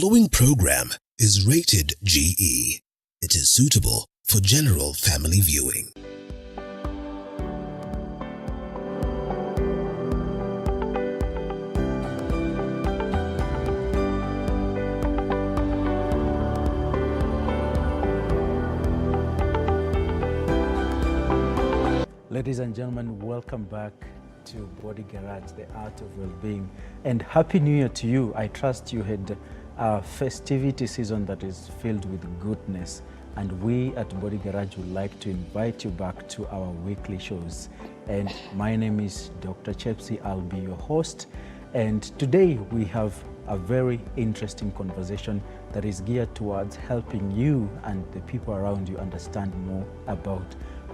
Following program is rated GE. It is suitable for general family viewing. Ladies and gentlemen, welcome back to Body Garage, the art of well-being, and Happy New Year to you. I trust you had a festivity season that is filled with goodness, and we at Body Garage would like to invite you back to our weekly shows. And my name is Dr. Chepsi. I'll be your host, and today we have a very interesting conversation that is geared towards helping you and the people around you understand more about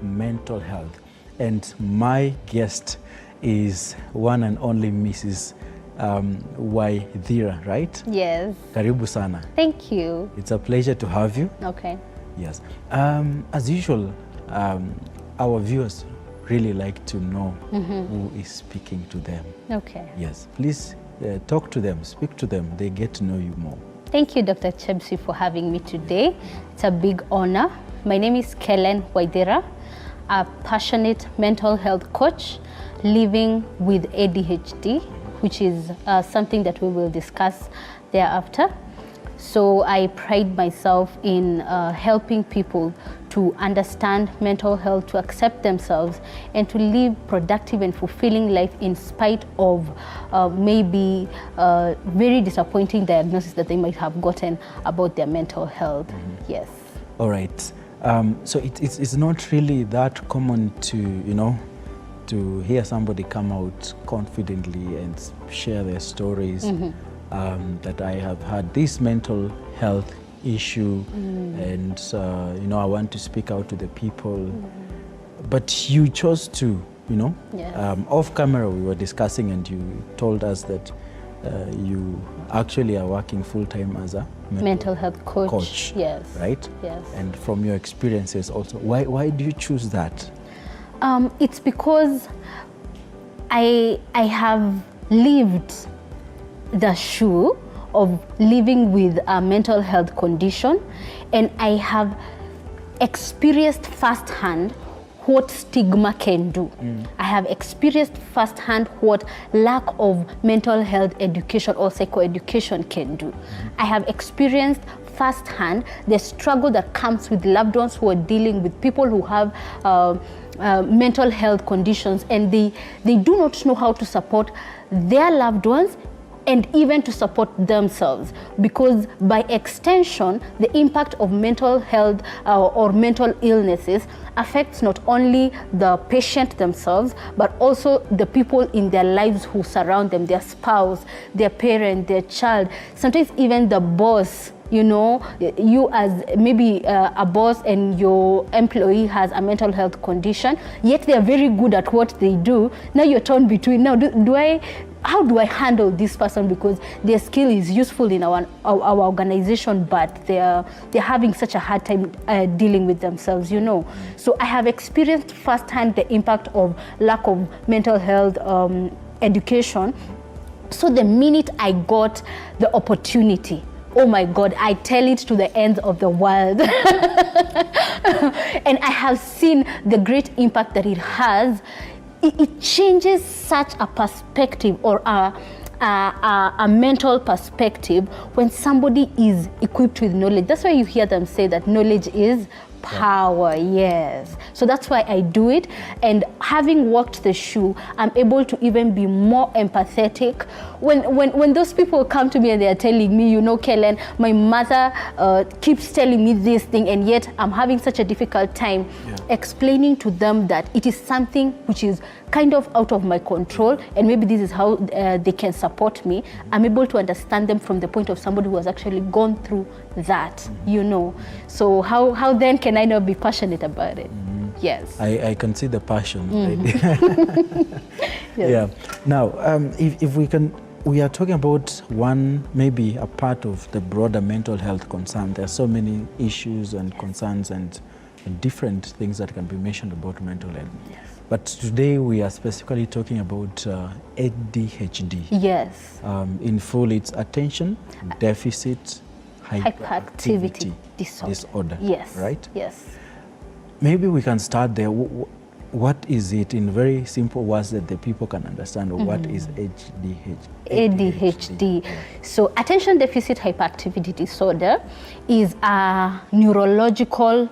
mental health. And my guest is one and only Mrs. Waithira, right? Yes. Karibu sana. Thank you. It's a pleasure to have you. Okay. Yes. As usual, our viewers really like to know who is speaking to them. Okay. Yes. Please talk to them, speak to them. They get to know you more. Thank you, Dr. Chepsi, for having me today. It's a big honor. My name is Kellen Waithira, a passionate mental health coach living with ADHD, which is something that we will discuss thereafter. So I pride myself in helping people to understand mental health, to accept themselves, and to live productive and fulfilling life in spite of maybe very disappointing diagnosis that they might have gotten about their mental health. Yes. All right. So it's not really that common to, to hear somebody come out confidently and share their stories that I have had this mental health issue and, I want to speak out to the people. But you chose to, Yes. Off camera we were discussing and you told us that you actually are working full-time as a mental health coach. Yes. Right? Yes. And from your experiences also, why do you choose that? It's because I have lived the shoe of living with a mental health condition, and I have experienced firsthand what stigma can do. I have experienced firsthand what lack of mental health education or psychoeducation can do. I have experienced firsthand the struggle that comes with loved ones who are dealing with people who have mental health conditions, and they do not know how to support their loved ones and even to support themselves, because by extension, the impact of mental health or mental illnesses affects not only the patient themselves, but also the people in their lives who surround them, their spouse, their parent, their child, sometimes even the boss. You as maybe a boss and your employee has a mental health condition, yet they are very good at what they do. Now you're torn between, now how do I handle this person, because their skill is useful in our organization, but they're having such a hard time dealing with themselves, So I have experienced firsthand the impact of lack of mental health education. So the minute I got the opportunity, oh my God, I tell it to the ends of the world. And I have seen the great impact that it has. It changes such a perspective or a mental perspective when somebody is equipped with knowledge. That's why you hear them say that knowledge is power. Yes. So that's why I do it. And having walked the shoe, I'm able to even be more empathetic. When those people come to me and they are telling me, Kellen, my mother keeps telling me this thing, and yet I'm having such a difficult time explaining to them that it is something which is kind of out of my control, and maybe this is how they can support me. I'm able to understand them from the point of somebody who has actually gone through that, So how then can I not be passionate about it? Yes. I can see the passion. Yes. Yeah. Now, if we are talking about maybe a part of the broader mental health concern. There are so many issues and concerns and different things that can be mentioned about mental health. Yes. But today we are specifically talking about ADHD. Yes. In full, it's attention deficit hyperactivity disorder. Yes. Right? Yes. Maybe we can start there. What is it in very simple words that the people can understand? What is ADHD. So attention deficit hyperactivity disorder is a neurological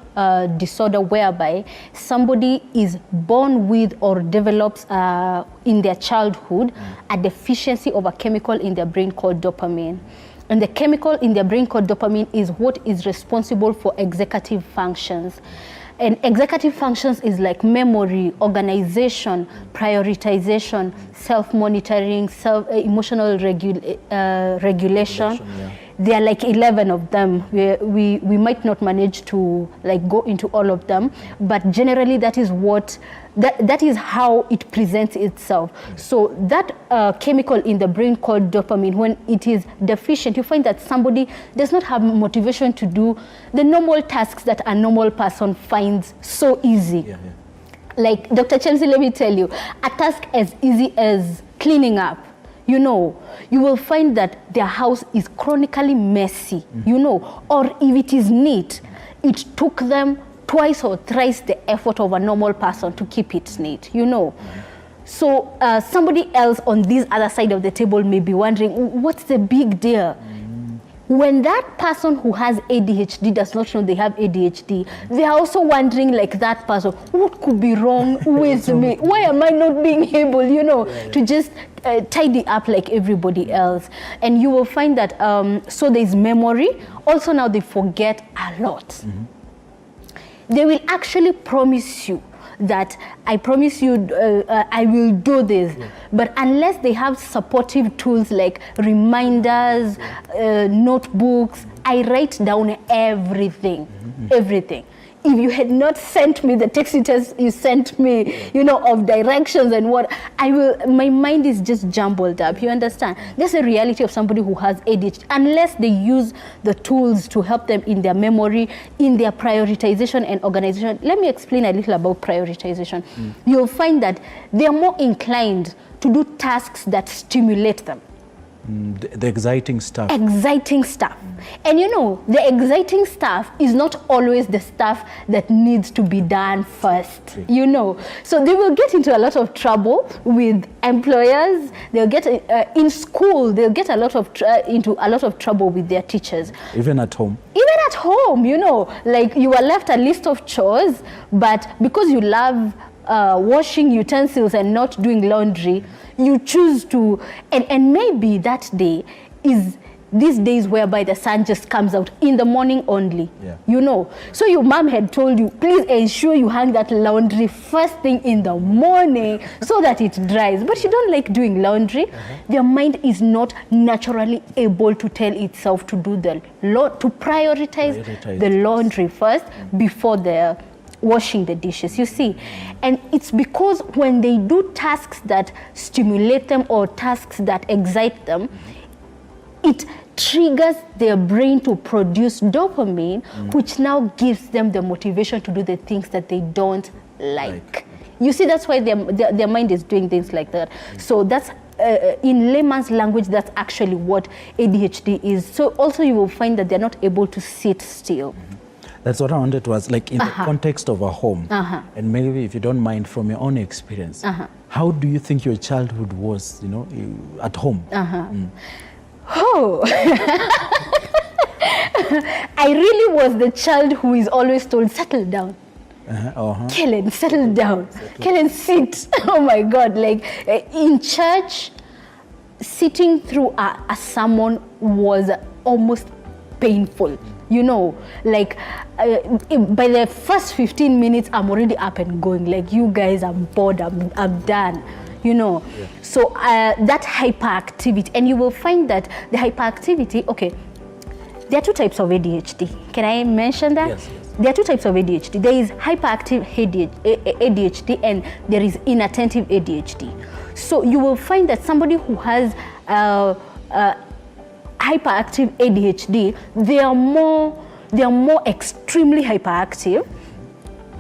disorder whereby somebody is born with or develops in their childhood a deficiency of a chemical in their brain called dopamine. And the chemical in their brain called dopamine is what is responsible for executive functions. And executive functions is like memory, organization, prioritization, self-monitoring, emotional regulation. Yeah. There are like 11 of them. We might not manage to like go into all of them, but generally that is what that is how it presents itself. So that chemical in the brain called dopamine, when it is deficient, you find that somebody does not have motivation to do the normal tasks that a normal person finds so easy. Yeah, yeah. Like Dr. Chelsea, let me tell you, a task as easy as cleaning up, you know, you will find that their house is chronically messy, you know, or if it is neat, it took them twice or thrice the effort of a normal person to keep it neat, you know. So somebody else on this other side of the table may be wondering, what's the big deal? When that person who has ADHD does not know they have ADHD, they are also wondering, like that person, what could be wrong with me? Why am I not being able, you know, to just tidy up like everybody else? And you will find that, so there's memory. Also now they forget a lot. They will actually promise you that I promise you I will do this, but unless they have supportive tools like reminders, notebooks, I write down everything, everything. If you had not sent me the text you sent me, you know, of directions and what, my mind is just jumbled up, you understand? That's the reality of somebody who has ADHD. Unless they use the tools to help them in their memory, in their prioritization and organization. Let me explain a little about prioritization. You'll find that they're more inclined to do tasks that stimulate them. The exciting stuff. Exciting stuff. And you know, the exciting stuff is not always the stuff that needs to be done first, you know. So they will get into a lot of trouble with employers. They'll get, in school, they'll get into a lot of trouble with their teachers. Even at home. Even at home, you know, like you are left a list of chores, but because you love washing utensils and not doing laundry, you choose to, and maybe that day is these days whereby the sun just comes out in the morning only, you know. So your mom had told you, please ensure you hang that laundry first thing in the morning so that it dries. But you don't like doing laundry. Their mind is not naturally able to tell itself to do to prioritize the laundry first before the washing the dishes, you see. And it's because when they do tasks that stimulate them or tasks that excite them, it triggers their brain to produce dopamine, which now gives them the motivation to do the things that they don't like. You see, that's why their mind is doing things like that. So that's, in layman's language, that's actually what ADHD is. So also you will find that they're not able to sit still. That's what I wanted to ask, like in the context of a home, and maybe if you don't mind from your own experience, how do you think your childhood was, you know, at home? Oh, I really was the child who is always told, settle down. Kellen, settle down. Kellen, sit. Oh my God, like in church, sitting through a sermon was almost painful. You know, like by the first 15 minutes, I'm already up and going. Like, you guys, I'm bored, I'm done, you know. So that hyperactivity, and you will find that the hyperactivity, okay, there are two types of ADHD. Can I mention that? Yes. There are two types of ADHD. There is hyperactive ADHD and there is inattentive ADHD. So you will find that somebody who has hyperactive ADHD, they are more extremely hyperactive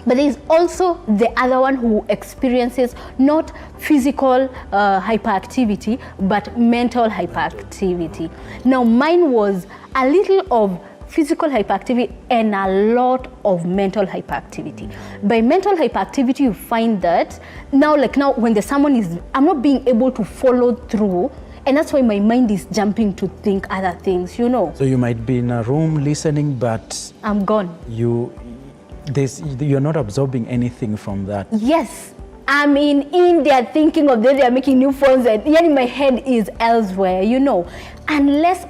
But there is also the other one who experiences not physical hyperactivity, but mental hyperactivity. Now, mine was a little of physical hyperactivity and a lot of mental hyperactivity. By mental hyperactivity, you find that now when someone is, I'm not being able to follow through, and that's why my mind is jumping to think other things, you know. So you might be in a room listening, but I'm gone. You're not absorbing anything from that. Yes. I'm in India thinking of they are making new phones, and yet my head is elsewhere, you know. Unless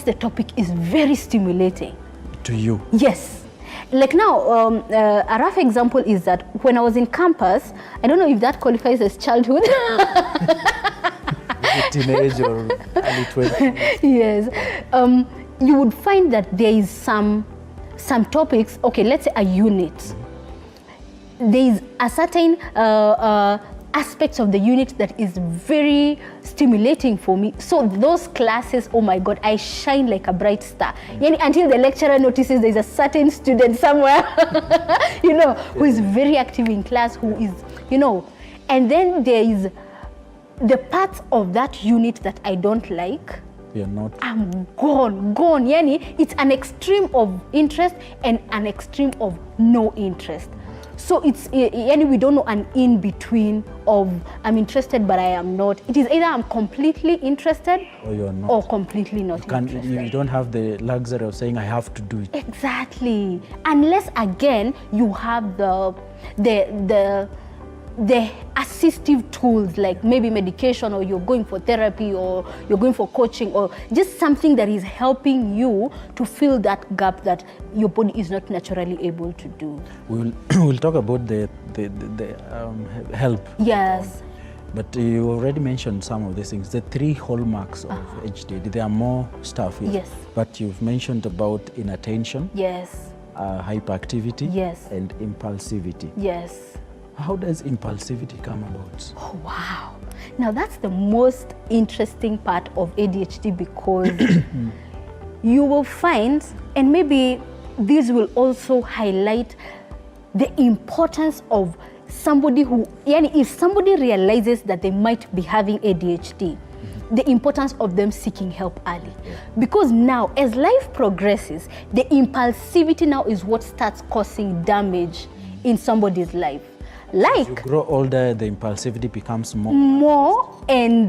the topic is very stimulating. To you? Yes. Like now, a rough example is that when I was in campus, I don't know if that qualifies as childhood. Teenage or early 20s. Yes. You would find that there is some topics, okay, let's say a unit. There is a certain aspects of the unit that is very stimulating for me. So those classes, oh my God, I shine like a bright star. Until the lecturer notices there's a certain student somewhere, you know, who is very active in class, who is, you know. And then there is the parts of that unit that I don't like. You're not. I'm gone. It's an extreme of interest and an extreme of no interest. So it's, we don't know an in-between of I'm interested but I am not. It is either I'm completely interested or you're not, or completely not interested. You don't have the luxury of saying I have to do it. Exactly. Unless again you have the assistive tools, like maybe medication, or you're going for therapy, or you're going for coaching, or just something that is helping you to fill that gap that your body is not naturally able to do. We'll talk about the help. Yes. But you already mentioned some of these things, the 3 hallmarks of ADHD. There are more stuff here. Yes. But you've mentioned about inattention. Yes. Hyperactivity. Yes. And impulsivity. Yes. How does impulsivity come about? Oh, wow. Now that's the most interesting part of ADHD, because you will find, and maybe this will also highlight the importance of somebody who, if somebody realizes that they might be having ADHD, the importance of them seeking help early. Because now, as life progresses, the impulsivity now is what starts causing damage in somebody's life. Like, as you grow older, the impulsivity becomes more and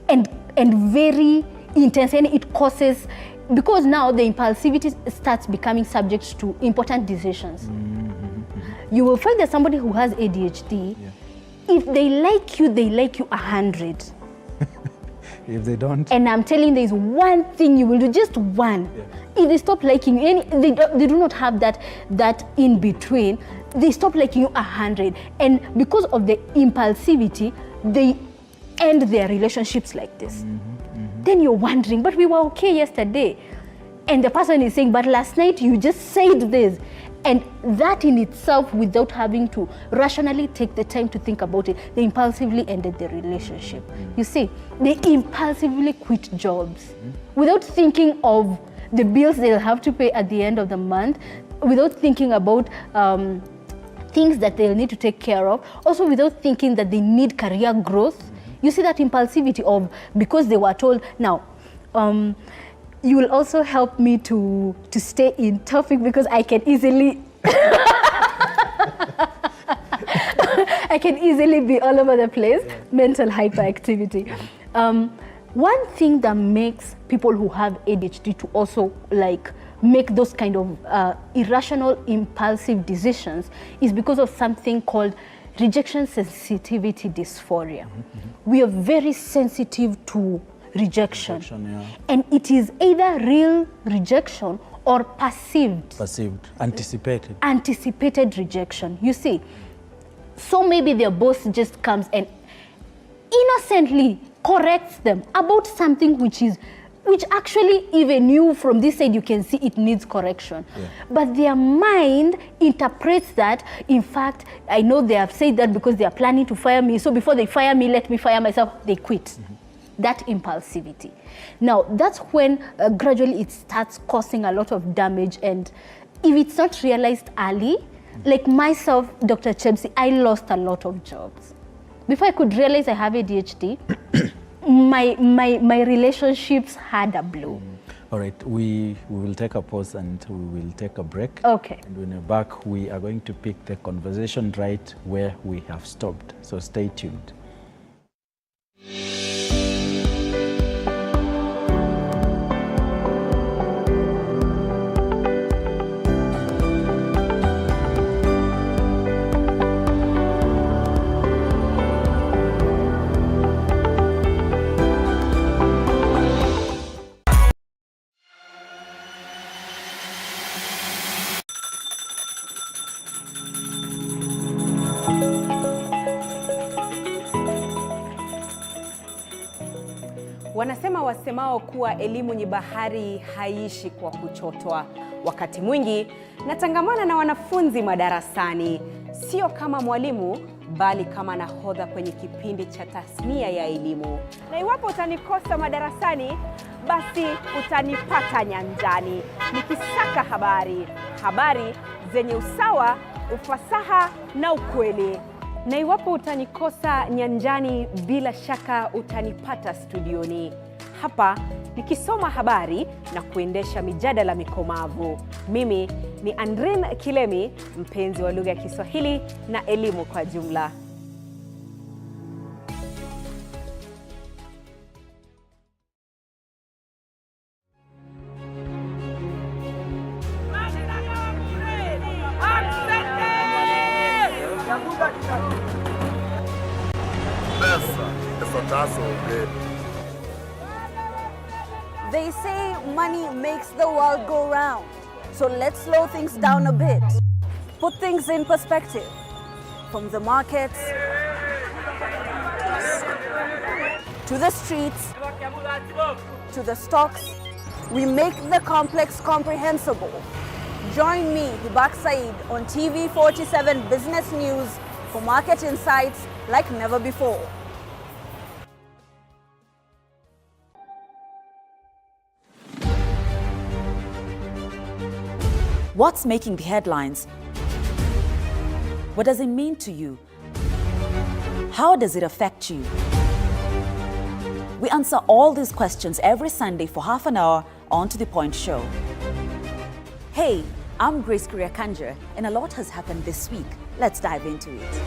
very intense, and it causes, because now the impulsivity starts becoming subject to important decisions. You will find that somebody who has ADHD, if they like you 100. If they don't, and I'm telling you, there is one thing you will do, just one. If they stop liking you, they do not have that in between. They stop liking you 100, and because of the impulsivity, they end their relationships like this. Then you're wondering, but we were okay yesterday, and the person is saying, but last night you just said this. And that in itself, without having to rationally take the time to think about it, they impulsively ended the relationship. You see, they impulsively quit jobs without thinking of the bills they'll have to pay at the end of the month, without thinking about things that they'll need to take care of, also without thinking that they need career growth. You see that impulsivity of, because they were told, now, you will also help me to stay in topic, because I can easily I can easily be all over the place. Mental hyperactivity. One thing that makes people who have ADHD to also make those kind of irrational, impulsive decisions is because of something called rejection sensitivity dysphoria. We are very sensitive to rejection, and it is either real rejection or perceived, anticipated rejection. You see, so maybe their boss just comes and innocently corrects them about something which actually, even you from this side, you can see it needs correction. But their mind interprets that, in fact, I know they have said that because they are planning to fire me, so before they fire me, let me fire myself. They quit. That impulsivity. Now, that's when gradually it starts causing a lot of damage, and if it's not realized early, like myself, Dr. Chebsi, I lost a lot of jobs. Before I could realize I have ADHD, my relationships had a blow. All right, we will take a pause and we will take a break. Okay. And when we're back, we are going to pick the conversation right where we have stopped. So stay tuned. Wanasema wasemao kuwa elimu ni bahari haishi kwa kuchotwa. Wakati mwingi natangamana na wanafunzi madarasani, sio kama mwalimu bali kama nahodha kwenye kipindi cha tasnia ya elimu. Na iwapo utanikosa madarasani, basi utanipata nyanjani nikisaka habari zenye usawa, ufasaha na ukweli. Na iwapo utanikosa nyanjani, bila shaka utanipata studioni hapa nikisoma habari na kuendesha mijadala mikomavu. Mimi ni Andrin Kilemi, mpenzi wa lugha ya Kiswahili na elimu kwa jumla. They say money makes the world go round. So let's slow things down a bit. Put things in perspective. From the markets to the streets to the stocks, we make the complex comprehensible. Join me, Hibak Said, on TV47 Business News for market insights like never before. What's making the headlines? What does it mean to you? How does it affect you? We answer all these questions every Sunday for half an hour on To The Point Show. Hey, I'm Grace Kuriakanja, and a lot has happened this week. Let's dive into it.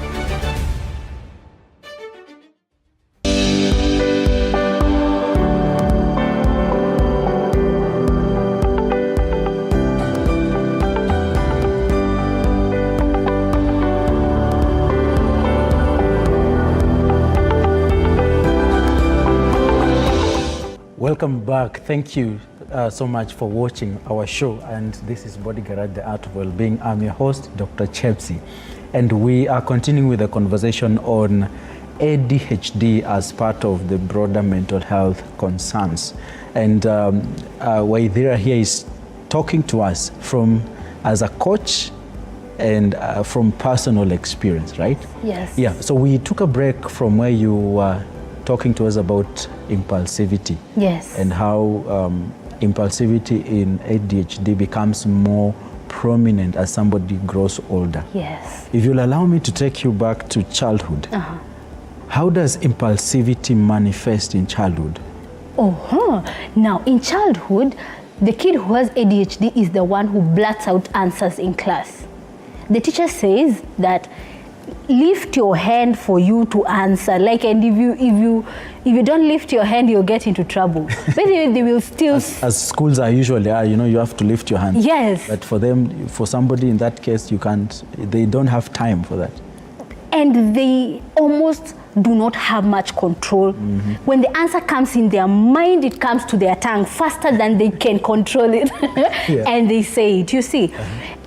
Welcome back. Thank you so much for watching our show. And this is Body Garage, the Art of Wellbeing. I'm your host, Dr. Chebsi. And we are continuing with the conversation on ADHD as part of the broader mental health concerns. And Waithira here is talking to us as a coach and from personal experience, right? Yes. Yeah, so we took a break from where you were talking to us about impulsivity. Yes. And how impulsivity in ADHD becomes more prominent as somebody grows older. Yes. If you'll allow me to take you back to childhood, how does impulsivity manifest in childhood? Now, in childhood, the kid who has ADHD is the one who blurts out answers in class. The teacher says that lift your hand for you to answer. Like, and if you don't lift your hand, you'll get into trouble. But they will still. As schools are usually are, you have to lift your hand. Yes. But for them, for somebody in that case, you can't. They don't have time for that. And they almost do not have much control. When the answer comes in their mind, it comes to their tongue faster than they can control it. And they say it, you see.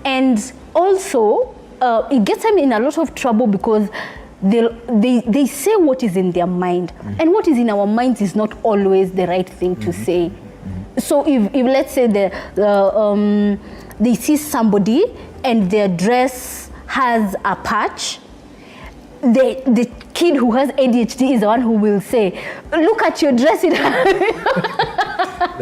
And also, it gets them in a lot of trouble because they say what is in their mind. And what is in our minds is not always the right thing to say. So if let's say they see somebody and their dress has a patch, the kid who has ADHD is the one who will say, look at your dress. They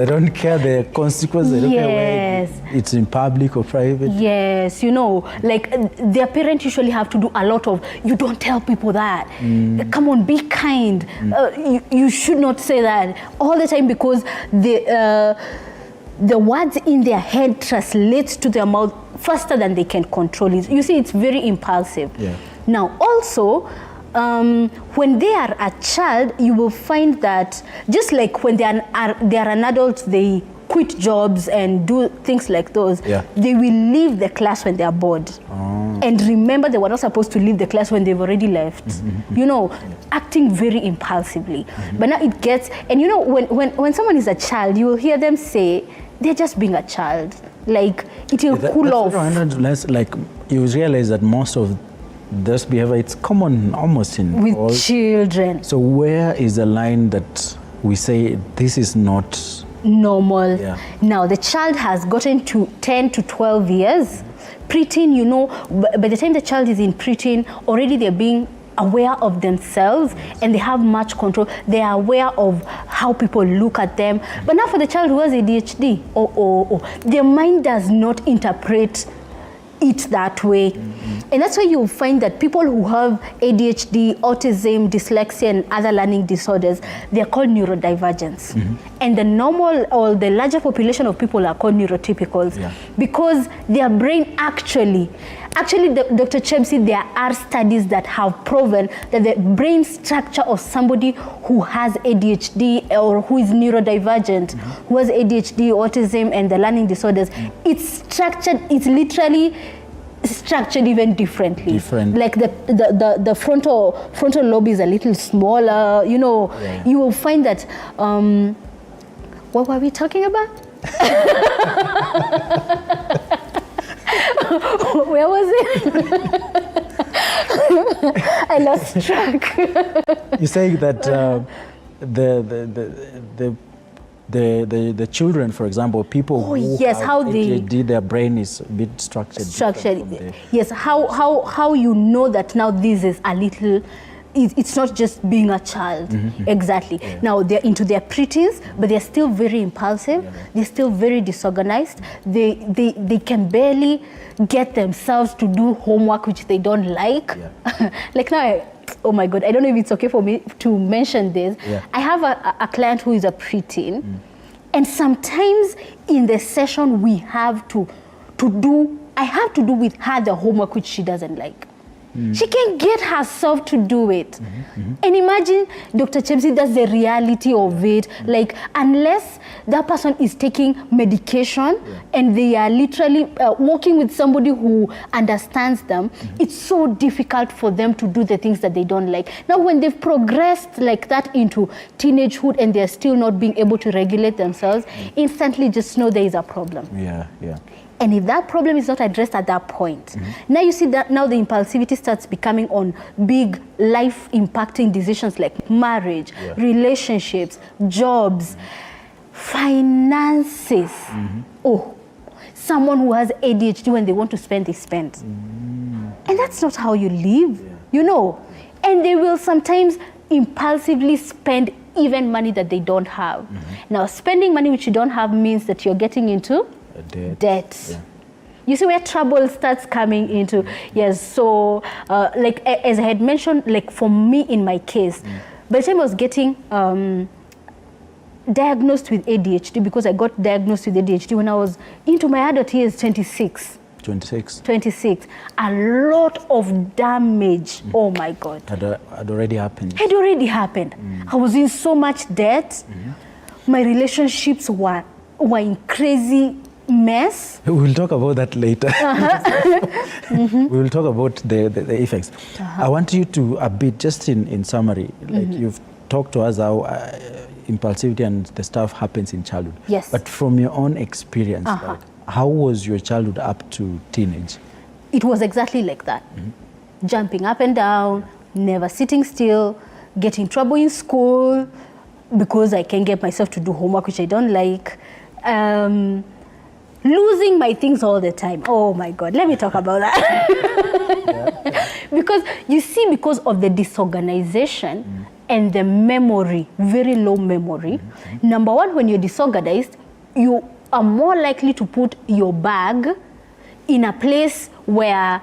don't care the consequences. They don't care where Yes. It's in public or private? Yes, you know, like their parents usually have to do a lot of, you don't tell people that. Come on, be kind. You should not say that all the time, because the words in their head translates to their mouth faster than they can control it. You see, it's very impulsive. Yeah. Now, also, when they are a child, you will find that just like when they are an adult, they quit jobs and do things like those. Yeah. They will leave the class when they are bored. And remember, they were not supposed to leave the class when they've already left. You know, acting very impulsively. But now it gets, and you know, when someone is a child, you will hear them say, they're just being a child. Like, it will cool off. Like, you realize that most of this behavior, it's common almost in with all children. So where is the line that we say this is not normal? Yeah. Now the child has gotten to 10 to 12 years. Preteen, you know, by the time the child is in preteen, already they're being aware of themselves and they have much control. They are aware of how people look at them. But now for the child who has ADHD, their mind does not interpret it that way. And that's why you'll find that people who have ADHD, autism, dyslexia, and other learning disorders, they're called neurodivergence. And the normal or the larger population of people are called neurotypicals, because their brain actually, Dr. Chebsi, there are studies that have proven that the brain structure of somebody who has ADHD or who is neurodivergent, who has ADHD, autism, and the learning disorders, it's structured, it's literally structured even differently. Like the frontal lobe is a little smaller, you know. You will find that, what were we talking about? Where was it? I lost track. You're saying that the children, for example, people who have ADHD, their brain is a bit structured. Yes, how you know that now this is a little, it's not just being a child. Exactly. Now they're into their preteens, but they're still very impulsive. They're still very disorganized. They can barely get themselves to do homework which they don't like. Like now, oh my God, I don't know if it's okay for me to mention this. I have a client who is a preteen, and sometimes in the session we have to do, I have to do with her the homework which she doesn't like. She can get herself to do it. And imagine, Dr. Chebsi, that's the reality of it. Like, unless that person is taking medication and they are literally working with somebody who understands them, it's so difficult for them to do the things that they don't like. Now, when they've progressed like that into teenagehood and they're still not being able to regulate themselves, instantly just know there is a problem. And if that problem is not addressed at that point, now you see that now the impulsivity starts becoming on big life-impacting decisions like marriage, relationships, jobs, finances. Someone who has ADHD, when they want to spend, they spend. And that's not how you live, you know. And they will sometimes impulsively spend even money that they don't have. Now, spending money which you don't have means that you're getting into debt. You see where trouble starts coming into. Yes, so like as I had mentioned, like for me in my case, by the time I was getting diagnosed with ADHD, because I got diagnosed with ADHD when I was into my adult years, 26. A lot of damage. Oh my God. Had already happened. Had already happened. I was in so much debt. My relationships were in crazy mess. We will talk about that later. We will talk about the effects. I want you to a bit, just in summary, like you've talked to us how impulsivity and the stuff happens in childhood. Yes. But from your own experience, like, how was your childhood up to teenage? It was exactly like that. Jumping up and down, never sitting still, getting trouble in school because I can't get myself to do homework which I don't like. Losing my things all the time. Oh my God, let me talk about that. Because you see, because of the disorganization and the memory, very low memory, number one, when you're disorganized, are more likely to put your bag in a place where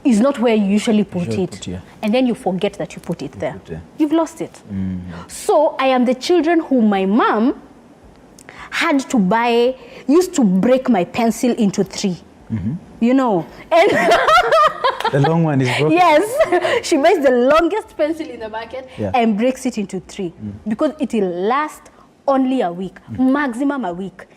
is not where you usually put it. And then you forget that you put it there. You've lost it. So I am the children who my mom had to buy, used to break my pencil into 3. You know, and the long one is broken. Yes, she buys the longest pencil in the market and breaks it into 3 because it will last only a week, maximum a week.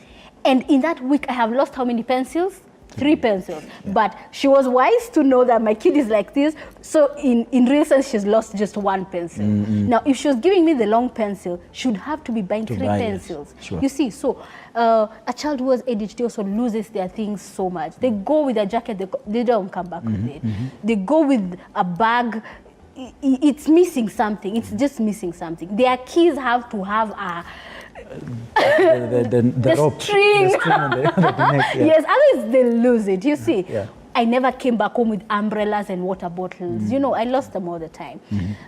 And in that week, I have lost how many pencils? 3 pencils. But she was wise to know that my kid is like this. So in real sense, she's lost just 1 pencil. Now, if she was giving me the long pencil, she would have to be buying 3 pencils. You see, so a child who has ADHD also loses their things so much. They go with a jacket, they don't come back with it. They go with a bag, it's missing something. It's just missing something. Their keys have to have a the rope, string. The string on the neck, Yes, otherwise they lose it. You see, I never came back home with umbrellas and water bottles. You know, I lost them all the time.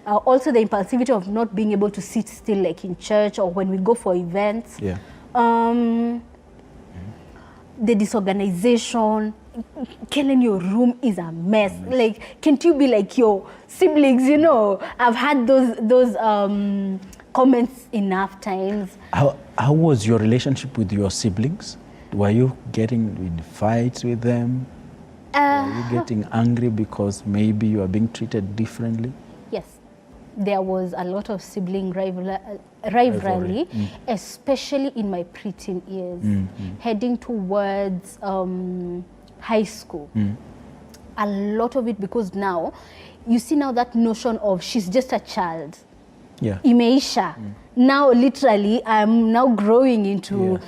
Also, the impulsivity of not being able to sit still, like in church or when we go for events. The disorganization. Kellen, your room is a mess. Like, can't you be like your siblings? You know, I've had those comments enough times. How was your relationship with your siblings? Were you getting in fights with them? Were you getting angry because maybe you are being treated differently? Yes, there was a lot of sibling rivalry, especially in my preteen years, heading towards high school. A lot of it, because now, you see now that notion of she's just a child. Imeisha. Now literally I'm now growing into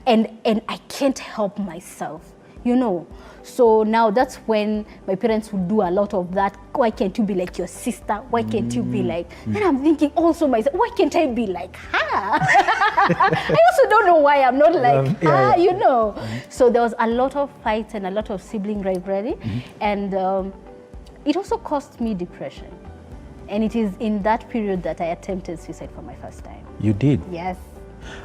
and I can't help myself, you know. So now that's when my parents would do a lot of that. Why can't you be like your sister? Why can't you be like, and I'm thinking also myself, why can't I be like her? I also don't know why I'm not like her, you know. So there was a lot of fights and a lot of sibling rivalry, and it also caused me depression. And it is in that period that I attempted suicide for my first time. You did? Yes.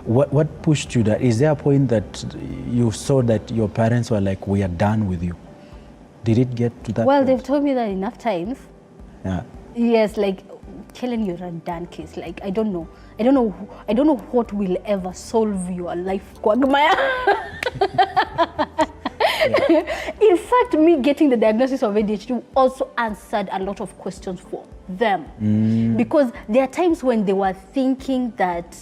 What pushed you that? Is there a point that you saw that your parents were like, we are done with you? Did it get to that Well, point? they've told me that enough times. Yes, like, Kellen, you're a done case. Like, I don't know what will ever solve your life, quagmire. In fact, me getting the diagnosis of ADHD also answered a lot of questions for them. Because there are times when they were thinking that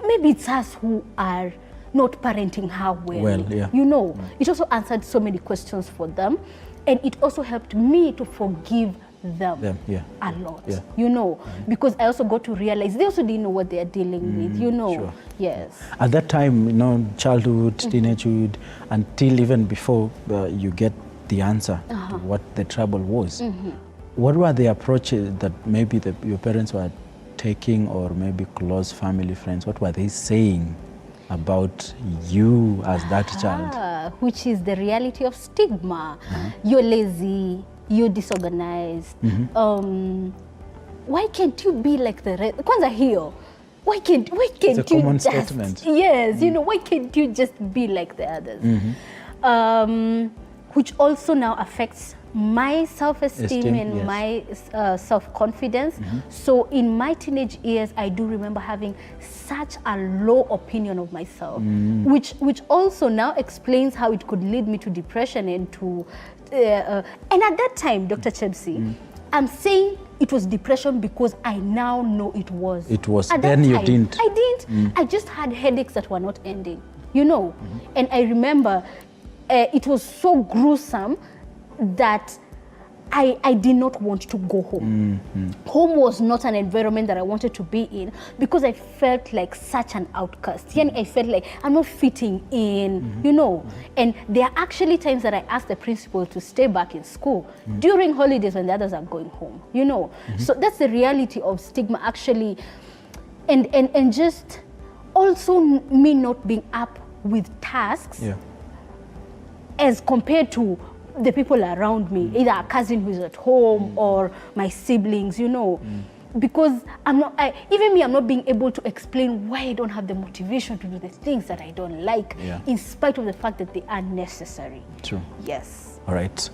maybe it's us who are not parenting her well. You know, it also answered so many questions for them. And it also helped me to forgive them a lot, you know, because I also got to realize they also didn't know what they are dealing with, you know. Yes. At that time, you know, childhood, teenagehood, until even before you get the answer to what the trouble was, what were the approaches that maybe your parents were taking, or maybe close family friends? What were they saying about you as that child? Which is the reality of stigma. You're lazy, you're disorganized. Why can't you be like the rest? Kwanza hiyo. Why can't it's a you common just statement. Yes, you know, why can't you just be like the others? Which also now affects my self-esteem and my self-confidence. So in my teenage years, I do remember having such a low opinion of myself, which also now explains how it could lead me to depression and to and at that time, Dr. Chebsi, I'm saying it was depression because I now know it was. It was. At then that you time, didn't. I didn't. I just had headaches that were not ending, you know. And I remember it was so gruesome that I did not want to go home. Home was not an environment that I wanted to be in because I felt like such an outcast. I felt like I'm not fitting in, you know. And there are actually times that I asked the principal to stay back in school during holidays when the others are going home, you know. So that's the reality of stigma actually. And just also me not being up with tasks as compared to the people around me, either a cousin who's at home or my siblings, you know. because I'm not being able to explain why I don't have the motivation to do the things that I don't like, in spite of the fact that they are necessary. True. Yes. All right.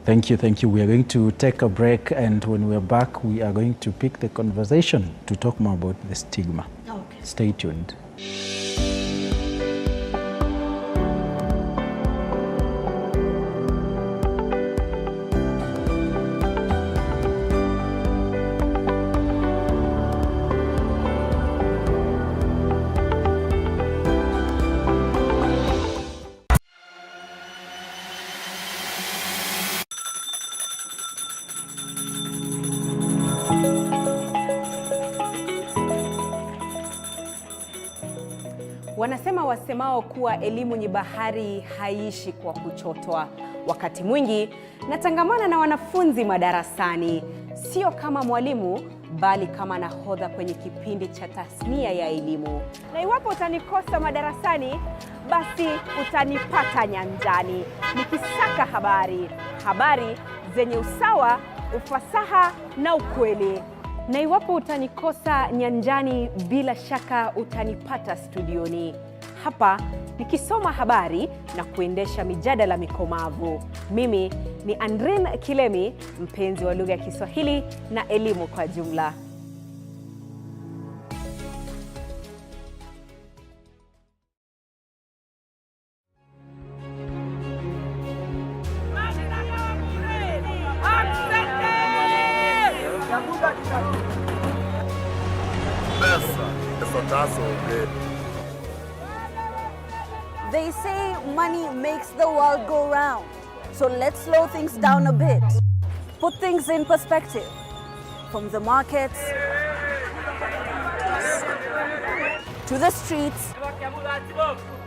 Thank you. We are going to take a break, and when we are back, we are going to pick the conversation to talk more about the stigma. Okay. Stay tuned. Wanasema wasemao kuwa elimu ni bahari haishi kwa kuchotwa. Wakati mwingi natangamana na wanafunzi madarasani, sio kama mwalimu bali kama nahodha kwenye kipindi cha tasnia ya elimu. Na iwapo utanikosa madarasani, basi utanipata nyanjani nikisaka habari zenye usawa, ufasaha na ukweli. Na iwapo utanikosa nyanjani, bila shaka utanipata studioni hapa nikisoma habari na kuendesha mijadala mikomavu. Mimi ni Andrin Kilemi, mpenzi wa lugha ya Kiswahili na elimu kwa jumla. They say money makes the world go round. So let's slow things down a bit. Put things in perspective. From the markets to the streets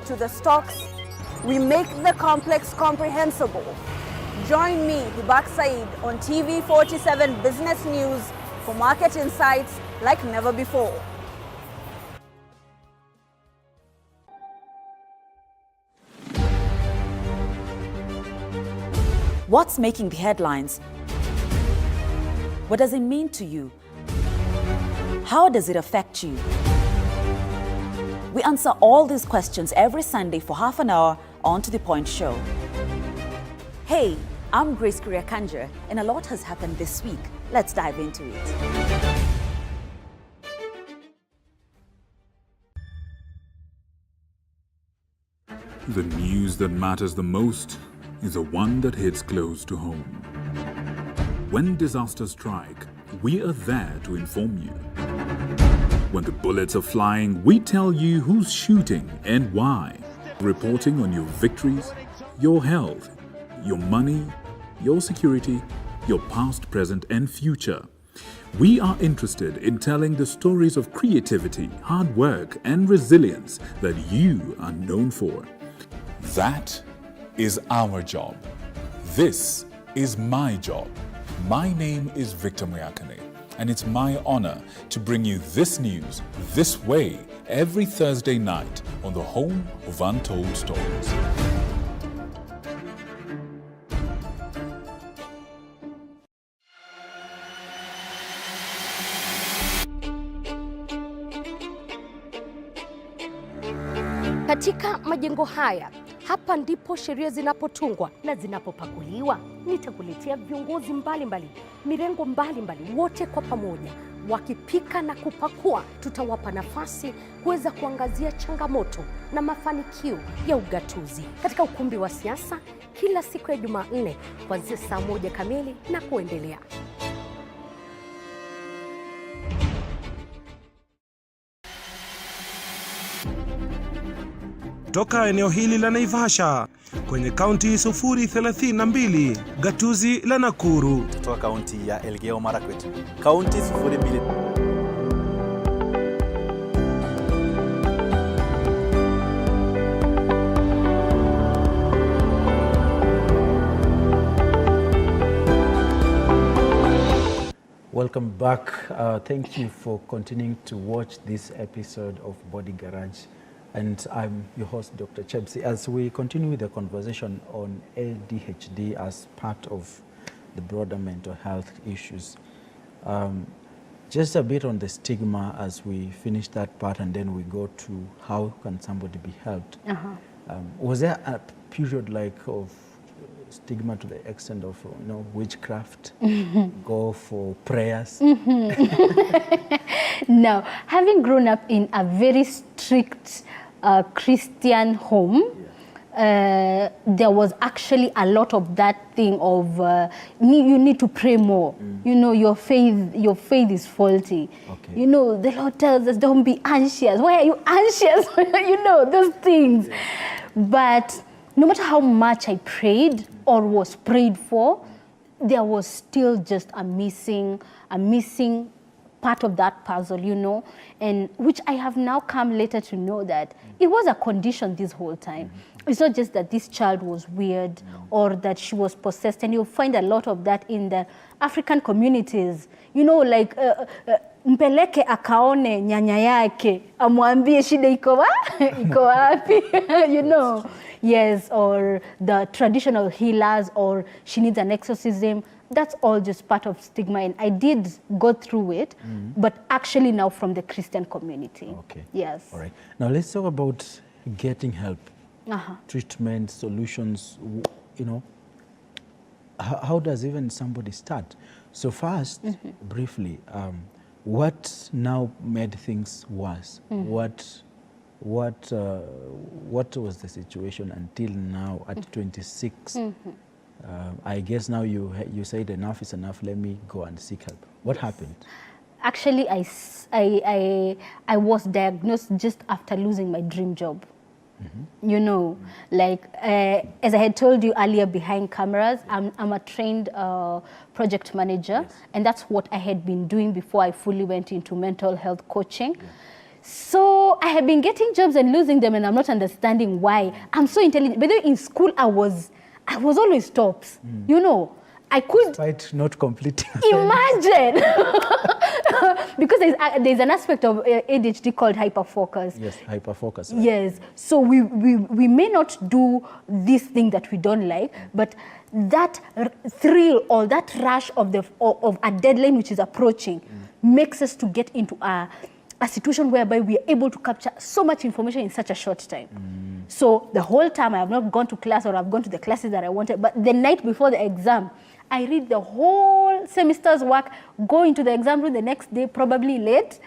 to the stocks, we make the complex comprehensible. Join me, Hyperactivity, on TV47 Business News for market insights like never before. What's making the headlines? What does it mean to you? How does it affect you? We answer all these questions every Sunday for half an hour on To The Point Show. Hey, I'm Grace Kuriakanja, and a lot has happened this week. Let's dive into it. The news that matters the most is the one that hits close to home. When disasters strike, we are there to inform you. When the bullets are flying, we tell you who's shooting and why. Reporting on your victories, your health, your money, your security, your past, present, and future. We are interested in telling the stories of creativity, hard work, and resilience that you are known for. That is our job. This is my job. My name is Victor Moyakane, and it's my honor to bring you this news this way every Thursday night on the home of Untold Stories. Katika majengo haya, hapa ndipo sheria zinapotungwa na zinapopakuliwa. Nitakuletea viongozi mbalimbali, mirengo mbalimbali, wote kwa pamoja wakipika na kupakua. Tutawapa nafasi kuweza kuangazia changamoto na mafanikio ya ugatuzi katika ukumbi wa siasa kila siku ya Jumanne kuanzia saa 1 kamili na kuendelea. Toka eneo hili la Naivasha kwenye kaunti 032, gatuzi la Nakuru. Toka kaunti ya Elgeyo Marakwet, kaunti 02. Welcome back. Thank you for continuing to watch this episode of Body Garage. And I'm your host, Dr. Chebsi, as we continue with the conversation on ADHD as part of the broader mental health issues. Just a bit on the stigma as we finish that part, and then we go to how can somebody be helped. Was there a period like of stigma to the extent of witchcraft, go for prayers? No, having grown up in a very strict Christian home, there was actually a lot of that thing of you need to pray more. You know, your faith is faulty. Okay. You know, the Lord tells us don't be anxious. Why are you anxious? You know, those things. But no matter how much I prayed or was prayed for, there was still just a missing part of that puzzle, you know, and which I have now come later to know that it was a condition this whole time. It's not just that this child was weird or that she was possessed, and you'll find a lot of that in the African communities, you know, like mpeleke akaone nyanya yake, amwambie shida iko wapi, you know. Yes, or the traditional healers, or she needs an exorcism. That's all just part of stigma, and I did go through it, but actually now from the Christian community. Okay. Yes. All right. Now let's talk about getting help, treatment, solutions. You know, how does even somebody start? So first, briefly, what now made things worse? What was the situation until now at 26? I guess now you said enough is enough, let me go and seek help. What happened? Actually, I was diagnosed just after losing my dream job. You know, like as I had told you earlier behind cameras, I'm a trained project manager, and that's what I had been doing before I fully went into mental health coaching. So I had been getting jobs and losing them, and I'm not understanding why. I'm so intelligent. But in school, I was always tops. You know, I could. Despite not completing. Imagine. Because there's an aspect of ADHD called hyperfocus. Yes, hyperfocus. Right? Yes. So we may not do this thing that we don't like, but that thrill or that rush of a deadline which is approaching makes us to get into a situation whereby we are able to capture so much information in such a short time. So the whole time I have not gone to class, or I've gone to the classes that I wanted, but the night before the exam, I read the whole semester's work, go into the exam room the next day, probably late,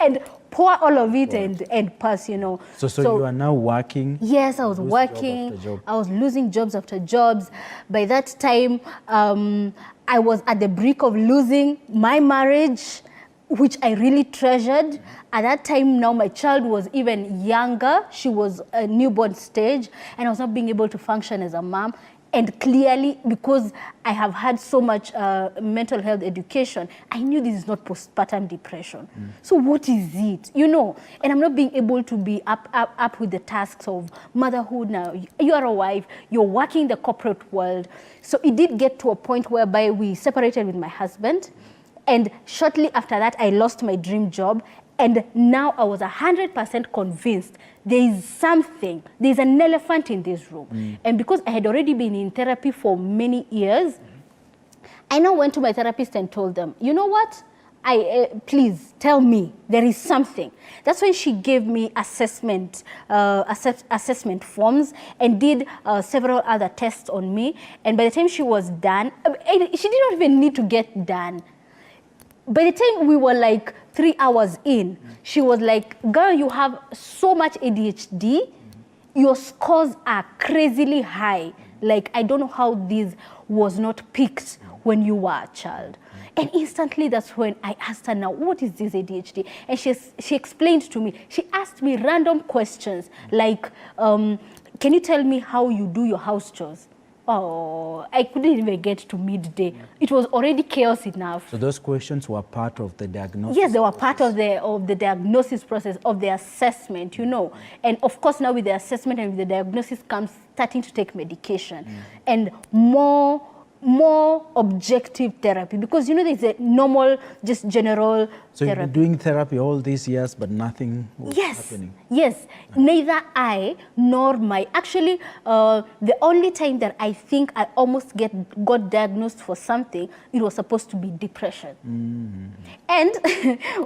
and pour all of it and pass, you know. So you are now working? Yes, I was working. Job after job. I was losing jobs after jobs. By that time, I was at the brink of losing my marriage, which I really treasured. At that time now, my child was even younger. She was a newborn stage, and I was not being able to function as a mom. And clearly, because I have had so much mental health education, I knew this is not postpartum depression. So what is it? You know, and I'm not being able to be up with the tasks of motherhood now. You are a wife, you're working in the corporate world. So it did get to a point whereby we separated with my husband. And shortly after that, I lost my dream job. And now I was 100% convinced there is something, there's an elephant in this room. And because I had already been in therapy for many years, I now went to my therapist and told them, you know what? Please tell me there is something. That's when she gave me assessment forms and did several other tests on me. And by the time she was done, she did not even need to get done. By the time we were like 3 hours in, she was like, girl, you have so much ADHD. Your scores are crazily high. Like, I don't know how this was not picked when you were a child. And instantly, that's when I asked her, now, what is this ADHD? And she explained to me. She asked me random questions like, can you tell me how you do your house chores? Oh, I couldn't even get to midday. It was already chaos enough. So those questions were part of the diagnosis? Yes, they were part of the diagnosis process, of the assessment, you know. And of course, now with the assessment and with the diagnosis comes starting to take medication. And more more objective therapy, because you know there's a normal, just general So therapy. you've been doing therapy all these years, but nothing was happening. Yes, neither I nor my, actually the only time that I think I almost got diagnosed for something, it was supposed to be depression. And,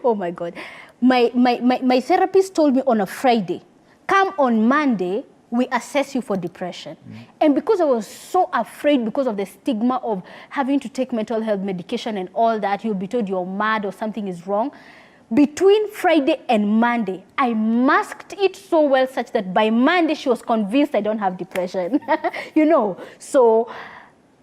oh my God, my therapist told me on a Friday, come on Monday, we assess you for depression. And because I was so afraid because of the stigma of having to take mental health medication and all that, you'll be told you're mad or something is wrong. Between Friday and Monday, I masked it so well such that by Monday she was convinced I don't have depression. You know, so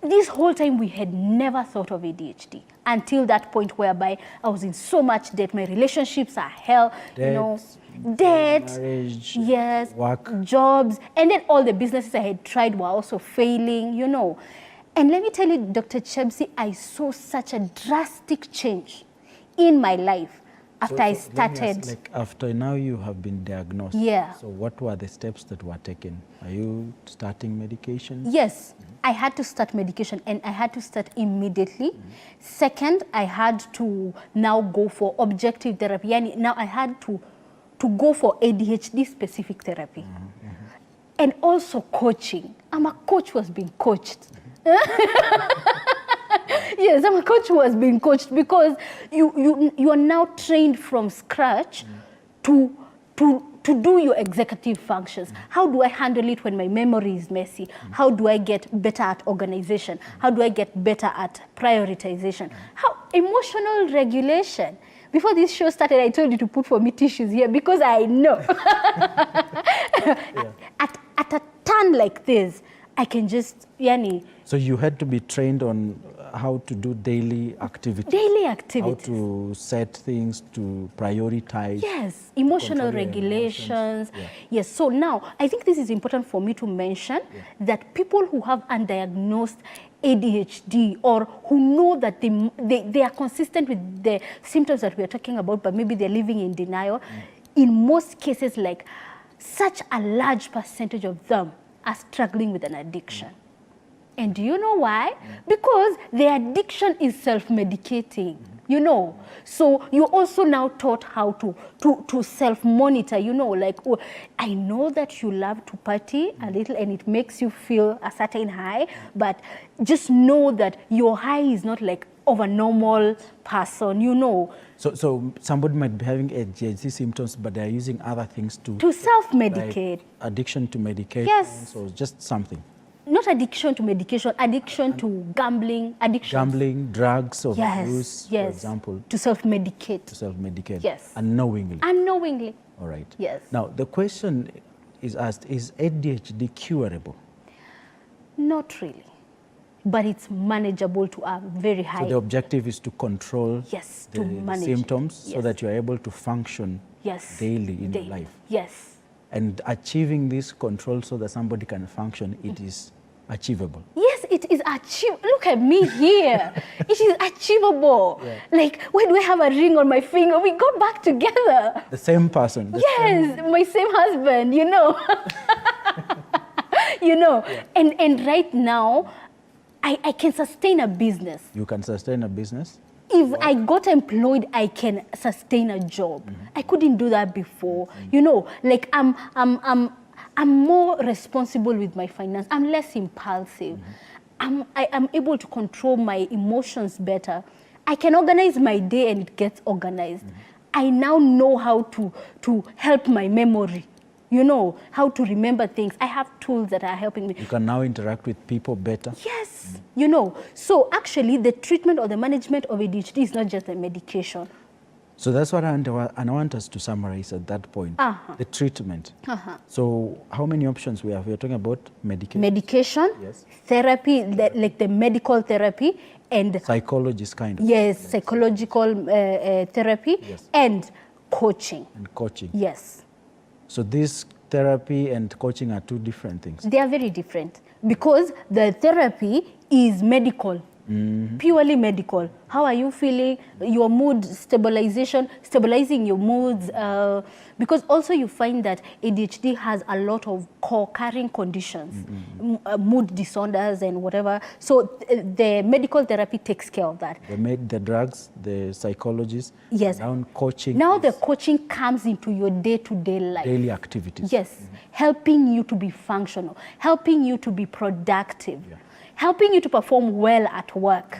this whole time we had never thought of ADHD until that point whereby I was in so much debt. My relationships are hell, you know, debt, marriage, yes, work, jobs, and then all the businesses I had tried were also failing, you know. And let me tell you, Dr. Chebsi, I saw such a drastic change in my life after I started. Like after now you have been diagnosed. Yeah. So what were the steps that were taken? Are you starting medication? Yes, I had to start medication, and I had to start immediately. Second, I had to now go for objective therapy. Yani now I had to go for ADHD specific therapy. And also coaching. I'm a coach who has been coached. Yes, I'm a coach who has been coached, because you are now trained from scratch to do your executive functions. How do I handle it when my memory is messy? How do I get better at organization? How do I get better at prioritization? How emotional regulation. Before this show started, I told you to put for me tissues here because I know. At a turn like this, I can just, yani. So you had to be trained on how to do daily activities. Daily activities. How to set things, to prioritize. Yes, emotional regulations. Yeah. Yes, so now I think this is important for me to mention that people who have undiagnosed ADHD, or who know that they are consistent with the symptoms that we are talking about, but maybe they're living in denial, in most cases, like such a large percentage of them are struggling with an addiction. And do you know why? Because the addiction is self-medicating, you know. So you also now taught how to self-monitor, you know, like, oh, I know that you love to party a little and it makes you feel a certain high, but just know that your high is not like of a normal person, you know. So somebody might be having ADHD symptoms, but they're using other things to self-medicate. Like addiction to medication. Yes. So just something. Not addiction to medication, addiction to gambling, addiction. Gambling, drugs, or abuse, for example. To self-medicate. To self-medicate. Yes. Unknowingly. Unknowingly. All right. Yes. Now, the question is asked, is ADHD curable? Not really. But it's manageable to a very high. So the objective is to control the symptoms so that you're able to function daily in your life. Yes. And achieving this control so that somebody can function, it is achievable. Yes, it is achievable. Look at me here. It is achievable. Yeah. Like, why do I have a ring on my finger? We got back together. The same person. My same husband, you know. You know, and right now, I can sustain a business. You can sustain a business? If I got employed, I can sustain a job. I couldn't do that before. You know, like I'm more responsible with my finance. I'm less impulsive. I'm able to control my emotions better. I can organize my day and it gets organized. I now know how to help my memory. You know, how to remember things. I have tools that are helping me. You can now interact with people better. Yes, you know. So actually, the treatment or the management of ADHD is not just the medication. So that's what I want us to summarize at that point. The treatment. So how many options we have? We're talking about medication. Medication, therapy, like the medical therapy, and psychologist kind of. Yes, psychological therapy, and coaching. And coaching. Yes. So this therapy and coaching are two different things. They are very different because the therapy is medical. Purely medical. How are you feeling? Your mood stabilization, stabilizing your moods. Because also you find that ADHD has a lot of co-occurring conditions, mood disorders and whatever. So the medical therapy takes care of that. The drugs, the psychologists, yes. Now coaching. Now the coaching comes into your day-to-day life. Daily activities. Yes, helping you to be functional, helping you to be productive, helping you to perform well at work,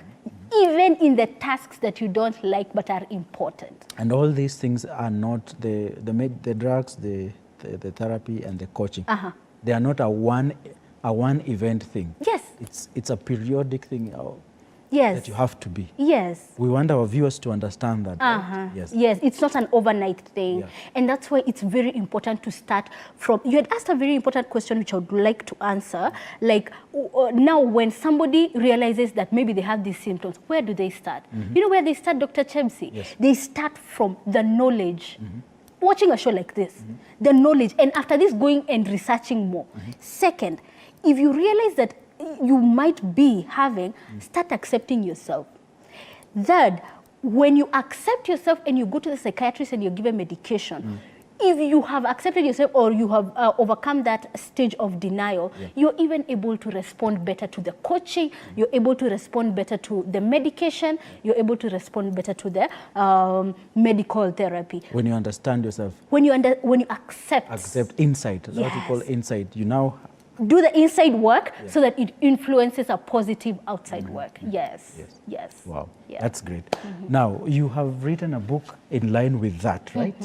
even in the tasks that you don't like but are important. And all these things are not the drugs, the therapy and the coaching. They are not a one event thing. Yes. It's a periodic thing. Yes. That you have to be. Yes. We want our viewers to understand that. Right? Yes. Yes, it's not an overnight thing. And that's why it's very important to start from, you had asked a very important question which I would like to answer. Like now when somebody realizes that maybe they have these symptoms, where do they start? You know where they start, Dr. Chemsi? Yes. They start from the knowledge. Watching a show like this, the knowledge, and after this going and researching more. Second, if you realize that you might be having, start accepting yourself. Third, when you accept yourself and you go to the psychiatrist and you're given medication, if you have accepted yourself or you have overcome that stage of denial, you're even able to respond better to the coaching, you're able to respond better to the medication, you're able to respond better to the medical therapy. When you understand yourself. When you accept. Accept insight. That's what you call insight. You now do the inside work so that it influences a positive outside work. Yes. Wow, that's great. Now, you have written a book in line with that, right?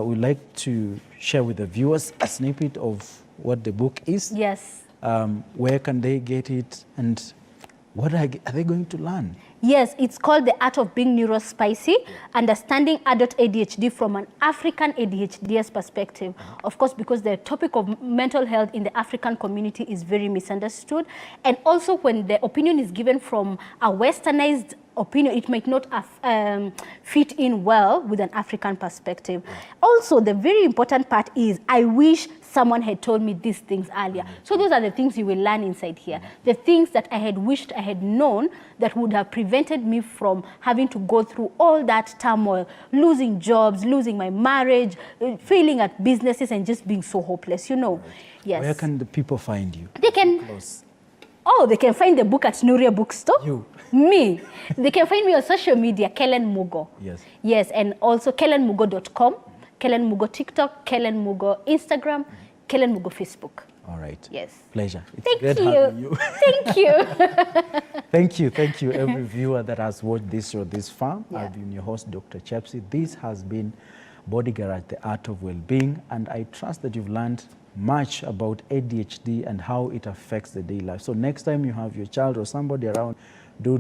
We'd like to share with the viewers a snippet of what the book is. Yes. Where can they get it and what are they going to learn? Yes, it's called The Art of Being Neurospicy, Understanding Adult ADHD from an African ADHD's perspective. Of course, because the topic of mental health in the African community is very misunderstood. And also when the opinion is given from a westernized opinion, it might not fit in well with an African perspective. Also, the very important part is, I wish someone had told me these things earlier. So those are the things you will learn inside here. The things that I had wished I had known that would have prevented me from having to go through all that turmoil, losing jobs, losing my marriage, failing at businesses and just being so hopeless, you know. Yes. Where can the people find you? They can... Oh, they can find the book at Nuria Bookstore. You. Me. They can find me on social media, Kellen Mugo. Yes. Yes, and also kellenmugo.com, Kellen Mugo TikTok, Kellen Mugo Instagram, Kellen Mugo Facebook. All right. Yes. Pleasure. It's Thank great you. having you. Thank you. Thank you, every viewer that has watched this show this far. I've been your host, Dr. Chepsi. This has been Body Garage, the Art of Well-Being, and I trust that you've learned much about ADHD and how it affects the daily life. So next time you have your child or somebody around, do